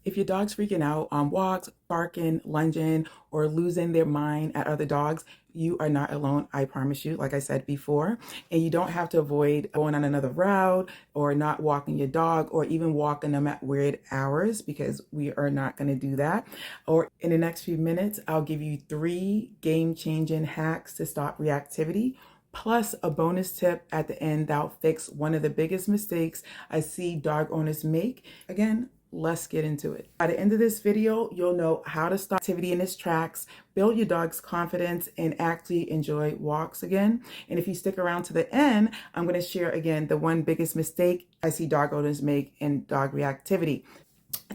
If your dog's freaking out on walks, barking, lunging, or losing their mind at other dogs, you are not alone, I promise you, like I said before. And you don't have to avoid going on another route or not walking your dog or even walking them at weird hours, because we are not going to do that. Or in the next few minutes, I'll give you 3 game-changing hacks to stop reactivity, plus a bonus tip at the end that'll fix one of the biggest mistakes I see dog owners make. Again, let's get into it. By the end of this video, you'll know how to stop activity in its tracks, build your dog's confidence, and actually enjoy walks again. And if you stick around to the end, I'm going to share again the one biggest mistake I see dog owners make in dog reactivity.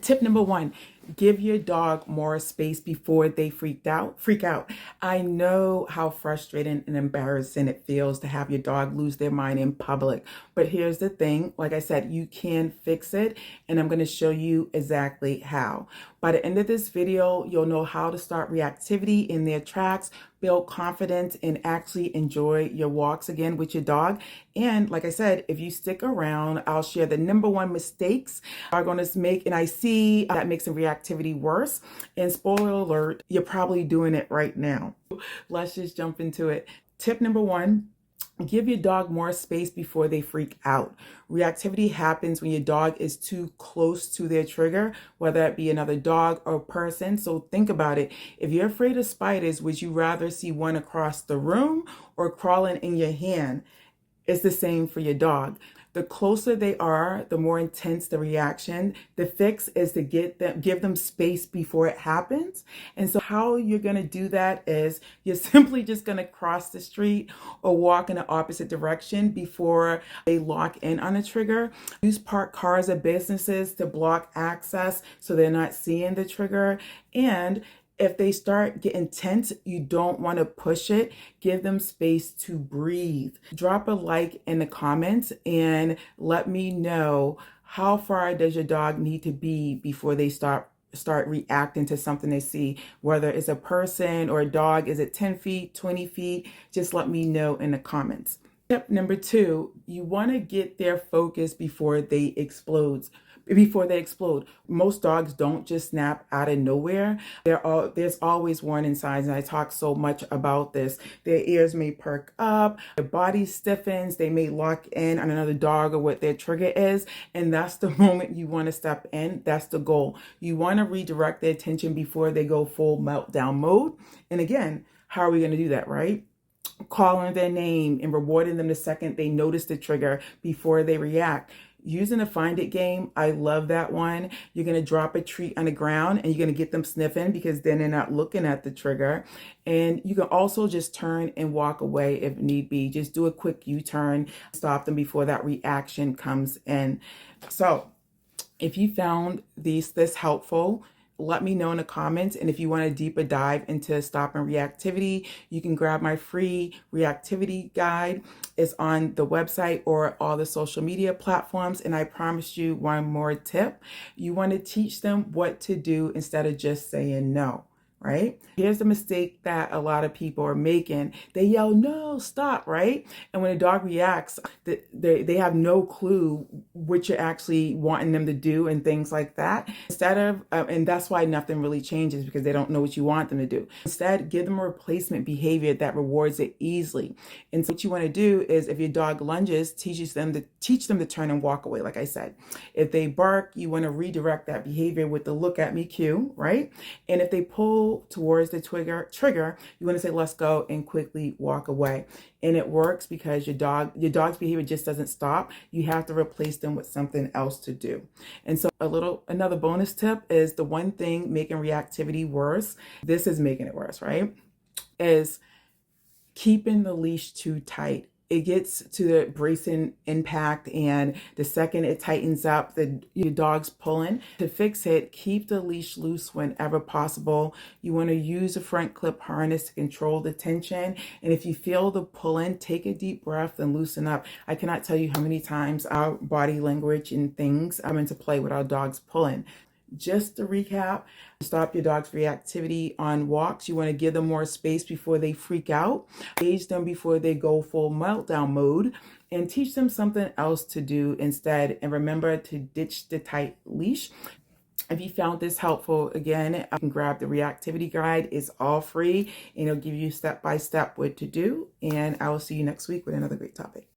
Tip number 1, give your dog more space before they freak out. I know how frustrating and embarrassing it feels to have your dog lose their mind in public. But here's the thing, like I said, you can fix it, and I'm going to show you exactly how. By the end of this video, you'll know how to start reactivity in their tracks, build confidence, and actually enjoy your walks again with your dog. And like I said, if you stick around, I'll share the number 1 mistakes dog owners make, and I see that makes some reactivity worse. And spoiler alert, you're probably doing it right now. Let's just jump into it. Tip number 1, give your dog more space before they freak out. Reactivity happens when your dog is too close to their trigger, whether it be another dog or person. So think about it. If you're afraid of spiders, would you rather see one across the room or crawling in your hand? It's the same for your dog. The closer they are, the more intense the reaction. The fix is to give them space before it happens. And so how you're going to do that is you're simply just going to cross the street or walk in the opposite direction before they lock in on a trigger. Use parked cars or businesses to block access so they're not seeing the trigger. And if they start getting tense, you don't want to push it. Give them space to breathe. Drop a like in the comments and let me know, how far does your dog need to be before they start reacting to something they see, whether it's a person or a dog. Is it 10 feet, 20 feet? Just let me know in the comments. Step number 2, you want to get their focus before they explode. Most dogs don't just snap out of nowhere. There's always warning signs, and I talk so much about this. Their ears may perk up, their body stiffens, they may lock in on another dog or what their trigger is, and that's the moment you want to step in. That's the goal. You want to redirect their attention before they go full meltdown mode. And again, how are we going to do that, right? Calling their name and rewarding them the second they notice the trigger before they react. Using a find it game, I love that one. You're going to drop a treat on the ground and you're going to get them sniffing, because then they're not looking at the trigger. And you can also just turn and walk away if need be. Just do a quick U-turn, stop them before that reaction comes in. So if you found this helpful, let me know in the comments. And if you want a deeper dive into stopping reactivity, you can grab my free reactivity guide. It's on the website or all the social media platforms. And I promise you one more tip. You want to teach them what to do instead of just saying no. Right? Here's the mistake that a lot of people are making. They yell, no, stop, right? And when a dog reacts, they have no clue what you're actually wanting them to do and things like that. Instead of, and that's why nothing really changes, because they don't know what you want them to do. Instead, give them a replacement behavior that rewards it easily. And so what you want to do is, if your dog lunges, teach them to turn and walk away, like I said. If they bark, you want to redirect that behavior with the look at me cue, right? And if they pull towards the trigger, you want to say, let's go, and quickly walk away. And it works because your dog's behavior just doesn't stop. You have to replace them with something else to do. And so another bonus tip is, the one thing making reactivity worse, this is making it worse, right? Is keeping the leash too tight. It gets to the bracing impact, and the second it tightens up, your dog's pulling. To fix it, keep the leash loose whenever possible. You want to use a front clip harness to control the tension. And if you feel the pulling, take a deep breath and loosen up. I cannot tell you how many times our body language and things come into play with our dogs pulling. Just to recap, stop your dog's reactivity on walks. You want to give them more space before they freak out, engage them before they go full meltdown mode, and teach them something else to do instead. And remember to ditch the tight leash. If you found this helpful, again, you can grab the reactivity guide. It's all free and it'll give you step by step what to do. And I will see you next week with another great topic.